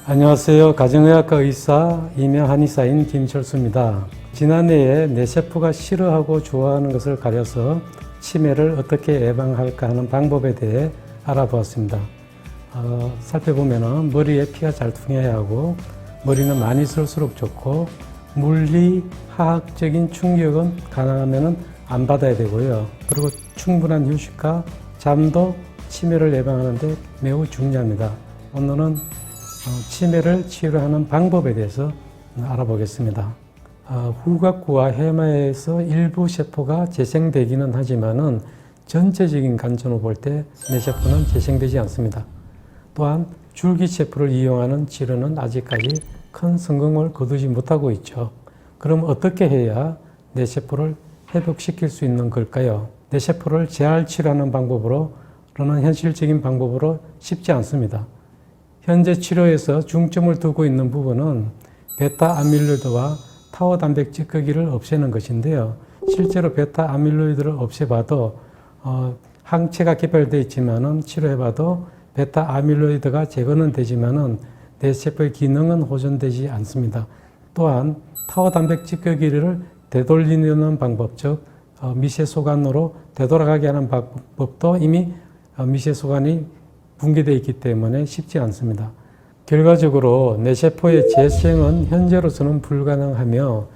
안녕하세요. 가정의학과 의사, 이명 한의사인 김철수입니다. 지난해에 뇌세포가 싫어하고 좋아하는 것을 가려서 치매를 어떻게 예방할까 하는 방법에 대해 알아보았습니다. 살펴보면 머리에 피가 잘 통해야 하고 머리는 많이 쓸수록 좋고 물리, 화학적인 충격은 가능하면 안 받아야 되고요. 그리고 충분한 휴식과 잠도 치매를 예방하는 데 매우 중요합니다. 오늘은 치매를 치료하는 방법에 대해서 알아보겠습니다. 후각부와 해마에서 일부 세포가 재생되기는 하지만은 전체적인 관점으로 볼 때 뇌세포는 재생되지 않습니다. 또한 줄기세포를 이용하는 치료는 아직까지 큰 성공을 거두지 못하고 있죠. 그럼 어떻게 해야 뇌세포를 회복시킬 수 있는 걸까요? 뇌세포를 재활치료하는 방법으로는 현실적인 방법으로 쉽지 않습니다. 현재 치료에서 중점을 두고 있는 부분은 베타 아밀로이드와 타우 단백 찌꺼기를 없애는 것인데요. 실제로 베타 아밀로이드를 없애봐도 항체가 개발되어 있지만은 치료해봐도 베타 아밀로이드가 제거는 되지만은 뇌세포의 기능은 호전되지 않습니다. 또한 타우 단백 찌꺼기를 되돌리는 방법, 즉 미세소관으로 되돌아가게 하는 방법도 이미 미세소관이 붕괴되어 있기 때문에 쉽지 않습니다. 결과적으로 뇌세포의 재생은 현재로서는 불가능하며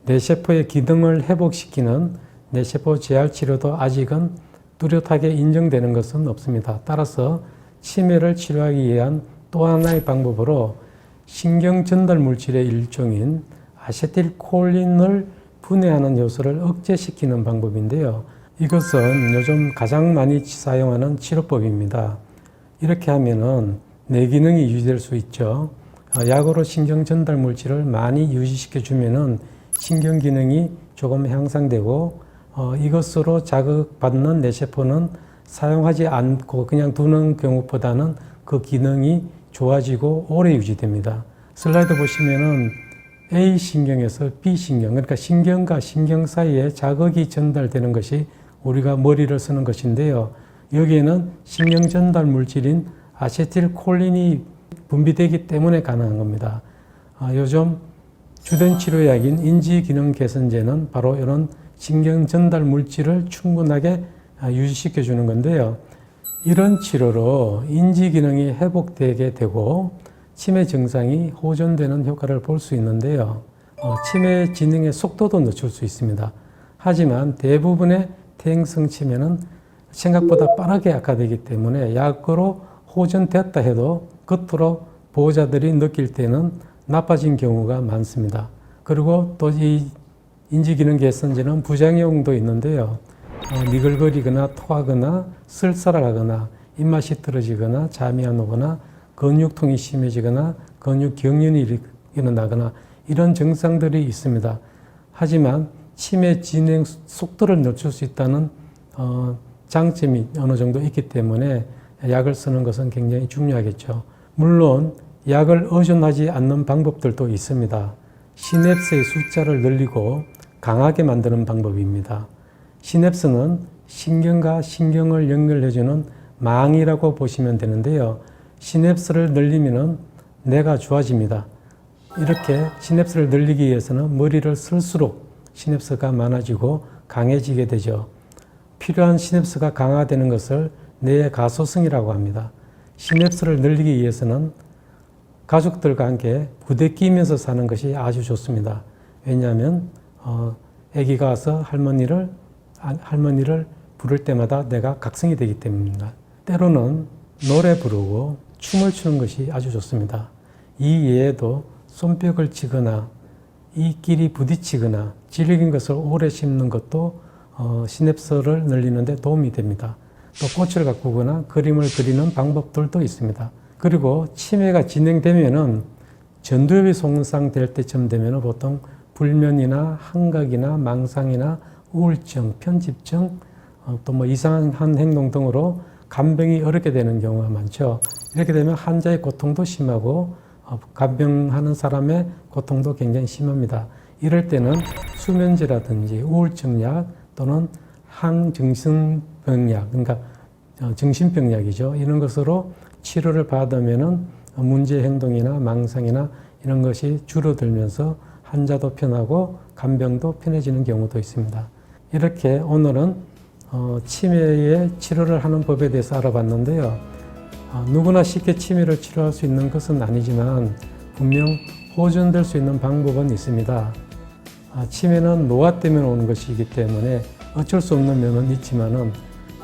뇌세포의 기능을 회복시키는 뇌세포 재활 치료도 아직은 뚜렷하게 인정되는 것은 없습니다. 따라서 치매를 치료하기 위한 또 하나의 방법으로 신경 전달 물질의 일종인 아세틸콜린을 분해하는 요소를 억제시키는 방법인데요. 이것은 요즘 가장 많이 사용하는 치료법입니다. 이렇게 하면은 뇌 기능이 유지될 수 있죠. 약으로 신경 전달 물질을 많이 유지시켜 주면은 신경 기능이 조금 향상되고 이것으로 자극받는 뇌세포는 사용하지 않고 그냥 두는 경우보다는 그 기능이 좋아지고 오래 유지됩니다. 슬라이드 보시면은 A 신경에서 B 신경, 그러니까 신경과 신경 사이에 자극이 전달되는 것이 우리가 머리를 쓰는 것인데요. 여기에는 신경 전달 물질인 아세틸콜린이 분비되기 때문에 가능한 겁니다. 요즘 주된 치료약인 인지기능 개선제는 바로 이런 신경 전달 물질을 충분하게 유지시켜 주는 건데요. 이런 치료로 인지기능이 회복되게 되고 치매 증상이 호전되는 효과를 볼 수 있는데요. 치매 진행의 속도도 늦출 수 있습니다. 하지만 대부분의 퇴행성 치매는 생각보다 빠르게 악화되기 때문에 약으로 호전됐다 해도 겉으로 보호자들이 느낄 때는 나빠진 경우가 많습니다. 그리고 또 이 인지기능 개선제는 부작용도 있는데요. 니글거리거나 토하거나 쓸쓸하거나 입맛이 떨어지거나 잠이 안 오거나 근육통이 심해지거나 근육 경련이 일어나거나 이런 증상들이 있습니다. 하지만 치매 진행 속도를 늦출 수 있다는 장점이 어느 정도 있기 때문에 약을 쓰는 것은 굉장히 중요하겠죠. 물론 약을 의존하지 않는 방법들도 있습니다. 시냅스의 숫자를 늘리고 강하게 만드는 방법입니다. 시냅스는 신경과 신경을 연결해주는 망이라고 보시면 되는데요. 시냅스를 늘리면 뇌가 좋아집니다. 이렇게 시냅스를 늘리기 위해서는 머리를 쓸수록 시냅스가 많아지고 강해지게 되죠. 필요한 시냅스가 강화되는 것을 뇌의 가소성이라고 합니다. 시냅스를 늘리기 위해서는 가족들과 함께 부대 끼면서 사는 것이 아주 좋습니다. 왜냐하면 아기가 와서 할머니를 부를 때마다 내가 각성이 되기 때문입니다. 때로는 노래 부르고 춤을 추는 것이 아주 좋습니다. 이 외에도 손뼉을 치거나 이끼리 부딪히거나 질긴 것을 오래 씹는 것도 시냅스를 늘리는 데 도움이 됩니다. 또 꽃을 가꾸거나 그림을 그리는 방법들도 있습니다. 그리고 치매가 진행되면은 전두엽이 손상될 때쯤 되면은 보통 불면이나 환각이나 망상이나 우울증, 편집증, 또 뭐 이상한 행동 등으로 간병이 어렵게 되는 경우가 많죠. 이렇게 되면 환자의 고통도 심하고 간병하는 사람의 고통도 굉장히 심합니다. 이럴 때는 수면제라든지 우울증약 또는 항정신병약, 그러니까 정신병약이죠. 이런 것으로 치료를 받으면은 문제 행동이나 망상이나 이런 것이 줄어들면서 환자도 편하고 간병도 편해지는 경우도 있습니다. 이렇게 오늘은 치매의 치료를 하는 법에 대해서 알아봤는데요. 누구나 쉽게 치매를 치료할 수 있는 것은 아니지만 분명 보존될 수 있는 방법은 있습니다. 치매는 노화 때문에 오는 것이기 때문에 어쩔 수 없는 면은 있지만은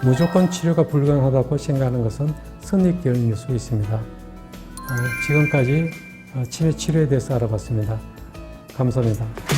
무조건 치료가 불가능하다고 생각하는 것은 선입견일 수 있습니다. 지금까지 치매 치료에 대해서 알아봤습니다. 감사합니다.